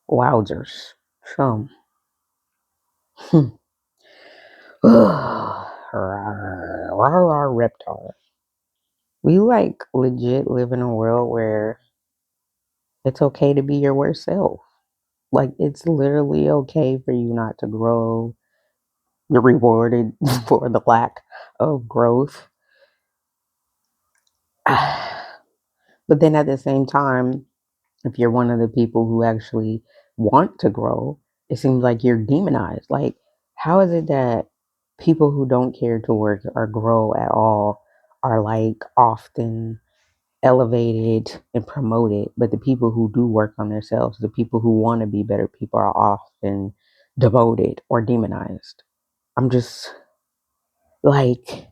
Wowzers. So, Reptar. We legit live in a world where it's okay to be your worst self. Like it's literally okay for you not to grow. You're rewarded for the lack of growth. But then at the same time, if you're one of the people who actually want to grow, it seems like you're demonized. Like, how is it that people who don't care to work or grow at all are like often elevated and promoted, but the people who do work on themselves, the people who want to be better people, are often demoted or demonized? I'm just like,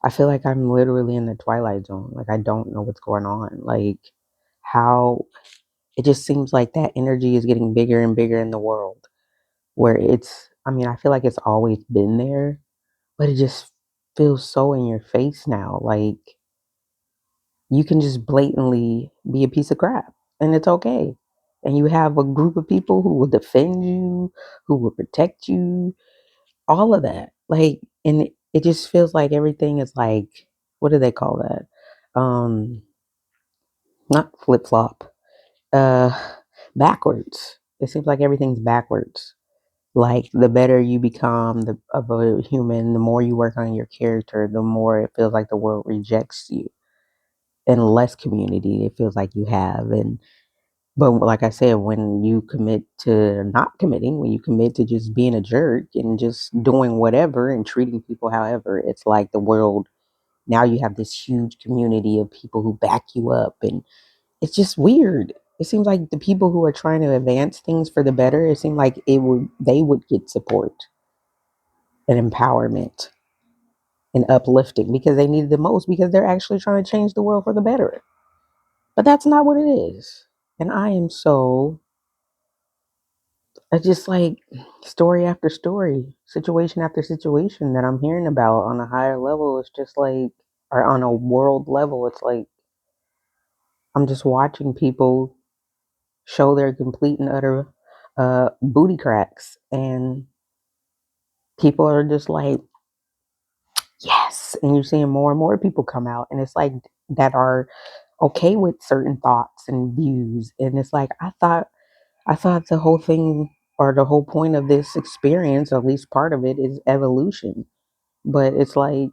I feel like I'm literally in the twilight zone. Like, I don't know what's going on. Like, how it just seems like that energy is getting bigger and bigger in the world where I mean, I feel like it's always been there, but it just feels so in your face now. Like you can just blatantly be a piece of crap and it's okay. And you have a group of people who will defend you, who will protect you, all of that. Like, and it just feels like everything is like, what do they call that? Not flip flop. Uh, Backwards. It seems like everything's backwards. Like the better you become of a human, the more you work on your character, the more it feels like the world rejects you, and less community it feels like you have. And but like I said, when you commit to not committing, when you commit to just being a jerk and just doing whatever and treating people however, it's like the world now you have this huge community of people who back you up, and it's just weird. It seems like the people who are trying to advance things for the better, it seemed like they would get support and empowerment and uplifting because they need it the most because they're actually trying to change the world for the better. But that's not what it is. And I am so it's just like story after story, situation after situation that I'm hearing about on a higher level. It's just like or on a world level, it's like I'm just watching people show their complete and utter booty cracks, and people are just like, yes. And you're seeing more and more people come out, and it's like that are okay with certain thoughts and views. And it's like, I thought the whole thing or the whole point of this experience, at least part of it, is evolution. But it's like,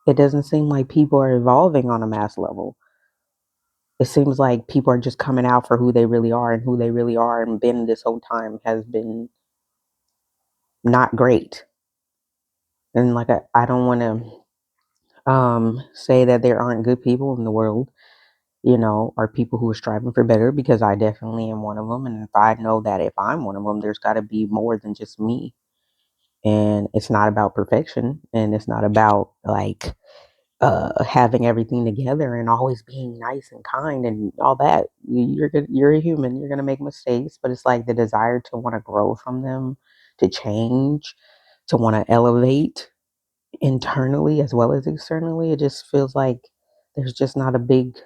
it doesn't seem like people are evolving on a mass level. It seems like people are just coming out for who they really are, and who they really are and been this whole time has been not great. And like I don't want to say that there aren't good people in the world, or people who are striving for better, because I definitely am one of them. And if I know that if I'm one of them, there's got to be more than just me. And it's not about perfection, and it's not about like having everything together and always being nice and kind and all that. You're good, you're a human, you're going to make mistakes, but it's like the desire to want to grow from them, to change, to want to elevate internally as well as externally. It just feels like there's just not a big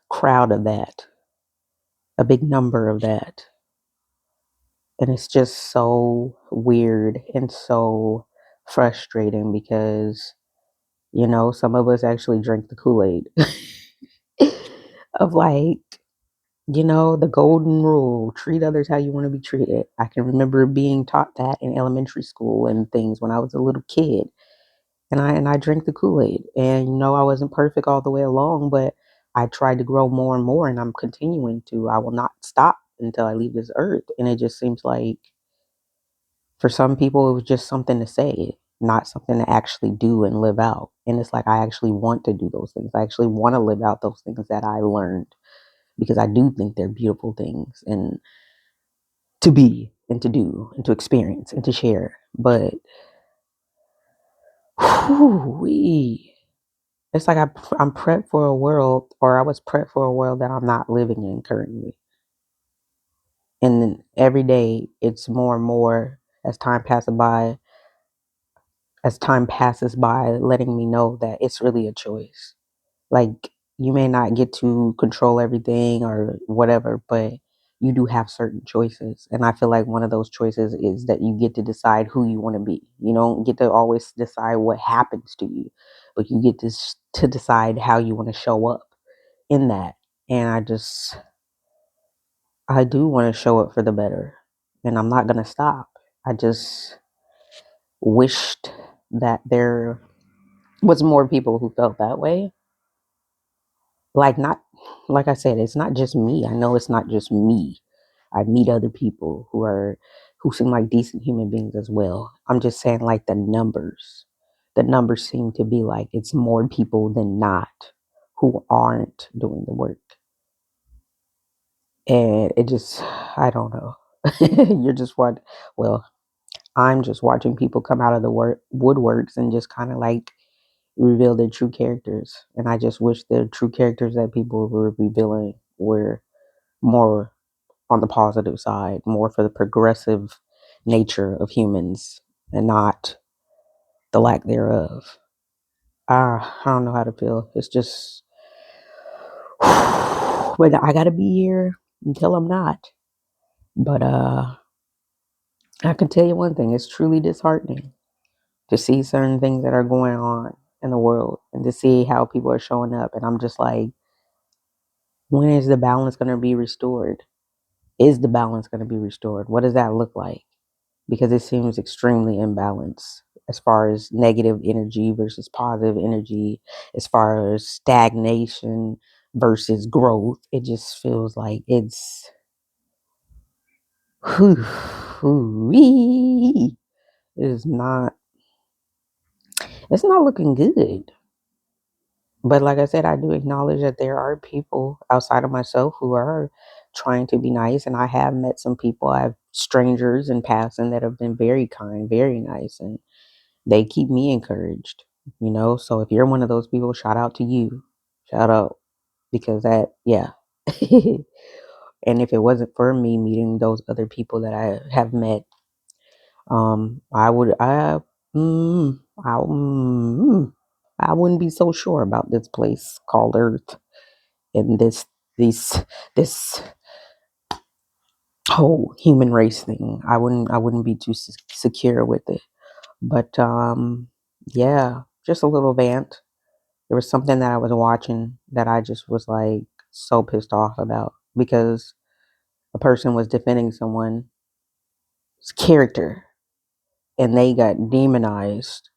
crowd of that, a big number of that. And it's just so weird and so frustrating because, some of us actually drink the Kool-Aid of like, the golden rule, treat others how you want to be treated. I can remember being taught that in elementary school and things when I was a little kid. And I drank the Kool-Aid. And I wasn't perfect all the way along, but I tried to grow more and more, and I'm continuing to. I will not stop until I leave this earth. And it just seems like for some people it was just something to say, not something to actually do and live out. And it's like I actually want to do those things. I actually want to live out those things that I learned because I do think they're beautiful things and to be and to do and to experience and to share. But whew, it's like I'm prepped for a world, or I was prepped for a world that I'm not living in currently. And then every day, it's more and more as time passes by, letting me know that it's really a choice. Like you may not get to control everything or whatever, but you do have certain choices. And I feel like one of those choices is that you get to decide who you want to be. You don't get to always decide what happens to you, but you get to decide how you want to show up in that. And I do want to show up for the better, and I'm not going to stop. I just wished that there was more people who felt that way. Like, not, like I said, it's not just me. I know it's not just me. I meet other people who seem like decent human beings as well. I'm just saying, like, the numbers seem to be like it's more people than not who aren't doing the work. And it just, I don't know. You're just what, well, I'm just watching people come out of the woodworks and just kind of like reveal their true characters. And I just wish the true characters that people were revealing were more on the positive side, more for the progressive nature of humans and not the lack thereof. I don't know how to feel. It's just, but I gotta be here until I'm not. But I can tell you one thing: it's truly disheartening to see certain things that are going on in the world and to see how people are showing up. And I'm just like, when is the balance going to be restored? Is the balance going to be restored? What does that look like? Because it seems extremely imbalanced as far as negative energy versus positive energy, as far as stagnation versus growth. It just feels like whew, whew, it is not, it's not looking good. But like I said, I do acknowledge that there are people outside of myself who are trying to be nice. And I have met some people, I have strangers in passing that have been very kind, very nice, and they keep me encouraged, you know? So if you're one of those people, shout out to you. Shout out because that, yeah. And if it wasn't for me meeting those other people that I have met, I would, mm, I, mm, I wouldn't be so sure about this place called Earth and this this whole human race thing. I wouldn't be too secure with it. But yeah, just a little vent. There was something that I was watching that I just was like so pissed off about because a person was defending someone's character and they got demonized.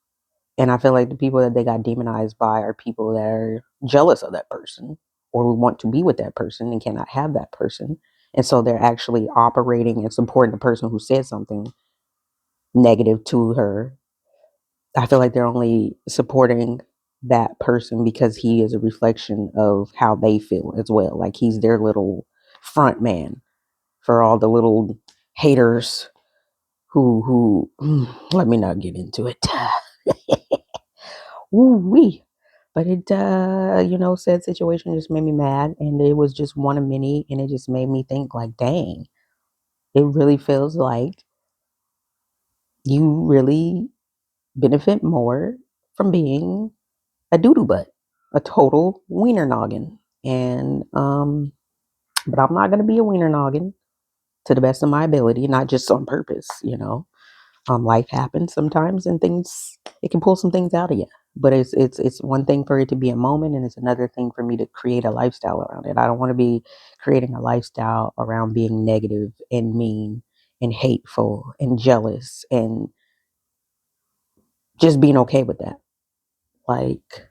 And I feel like the people that they got demonized by are people that are jealous of that person or who want to be with that person and cannot have that person. And so they're actually operating and supporting the person who said something negative to her. I feel like they're only supporting that person because he is a reflection of how they feel as well. Like he's their little front man for all the little haters who let me not get into it. Ooh wee. But it said situation just made me mad and it was just one of many and it just made me think like, dang, it really feels like you really benefit more from being a doodoo butt, a total wiener noggin. And but I'm not gonna be a wiener noggin to the best of my ability, not just on purpose, you know. Life happens sometimes and things it can pull some things out of you. But it's one thing for it to be a moment and it's another thing for me to create a lifestyle around it. I don't want to be creating a lifestyle around being negative and mean and hateful and jealous and just being okay with that. Like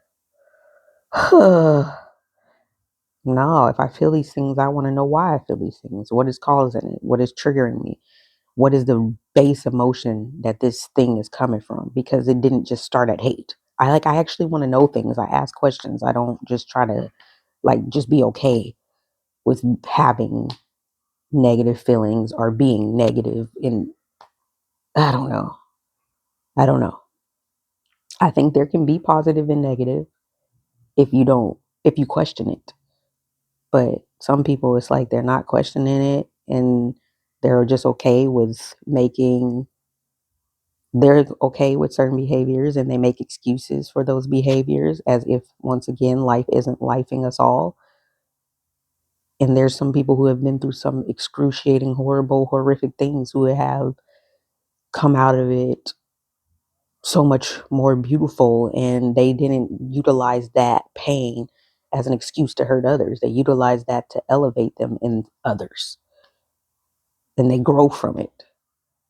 no, if I feel these things, I want to know why I feel these things. What is causing it? What is triggering me? What is the base emotion that this thing is coming from? Because it didn't just start at hate. I actually want to know things. I ask questions. I don't just try to like just be okay with having negative feelings or being negative in I don't know. I don't know. I think there can be positive and negative if you question it. But some people it's like they're not questioning it and they're just okay with making they're okay with certain behaviors and they make excuses for those behaviors as if once again life isn't lifing us all. And there's some people who have been through some excruciating, horrible, horrific things who have come out of it so much more beautiful, and they didn't utilize that pain as an excuse to hurt others. They utilized that to elevate them in others, and they grow from it.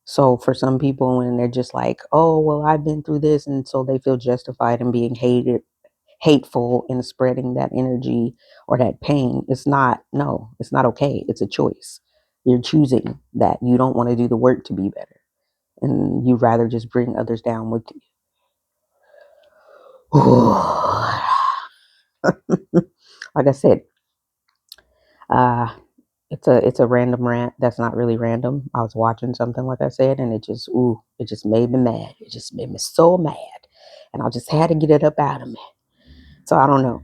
So for some people, when they're just like, oh, well, I've been through this, and so they feel justified in being hateful and spreading that energy or that pain, it's not, no, it's not okay. It's a choice. You're choosing that you don't want to do the work to be better, and you rather just bring others down with you. Like I said, uh, it's a random rant that's not really random. I was watching something, like I said, and it just made me mad. It just made me so mad, and I just had to get it up out of me. So I don't know.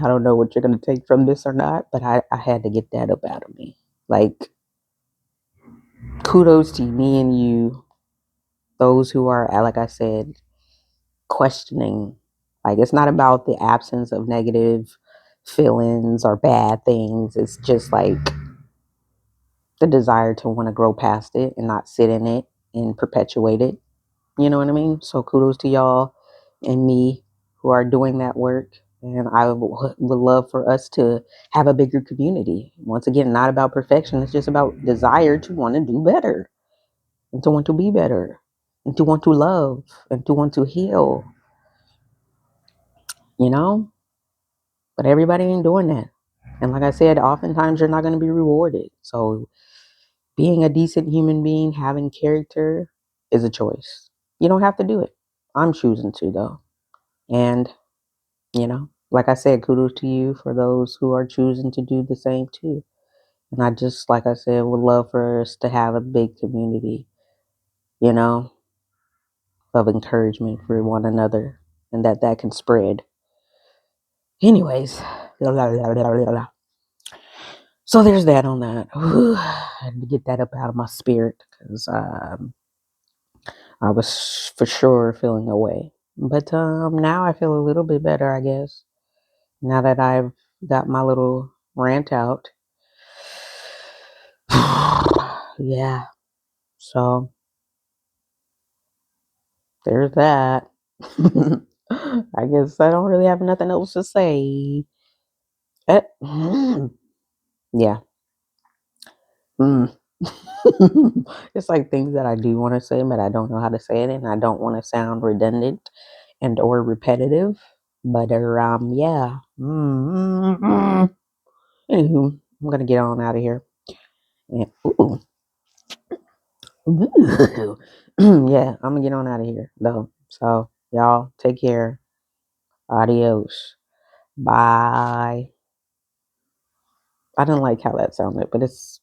I don't know what you're gonna take from this or not, but I had to get that up out of me. Like, kudos to me and you, those who are, like I said, questioning. Like, it's not about the absence of negative feelings or bad things. It's just like the desire to want to grow past it and not sit in it and perpetuate it. You know what I mean? So kudos to y'all and me who are doing that work. And I would love for us to have a bigger community. Once again, not about perfection. It's just about desire to want to do better and to want to be better and to want to love and to want to heal, you know? But everybody ain't doing that. And like I said, oftentimes you're not going to be rewarded. So being a decent human being, having character is a choice. You don't have to do it. I'm choosing to, though. And, like I said, kudos to you for those who are choosing to do the same too. And I just, like I said, would love for us to have a big community, you know, of encouragement for one another, and that can spread. Anyways, so there's that on that. I had to get that up out of my spirit because I was for sure feeling away. But now I feel a little bit better, I guess. Now that I've got my little rant out. Yeah. So there's that. I guess I don't really have nothing else to say. Eh, yeah. Mm. It's like things that I do want to say, but I don't know how to say it, and I don't want to sound redundant and or repetitive. But yeah. Anywho, I'm gonna get on out of here. Yeah. Ooh. Yeah, I'm gonna get on out of here though. So y'all take care. Adios. Bye. I didn't like how that sounded, but it's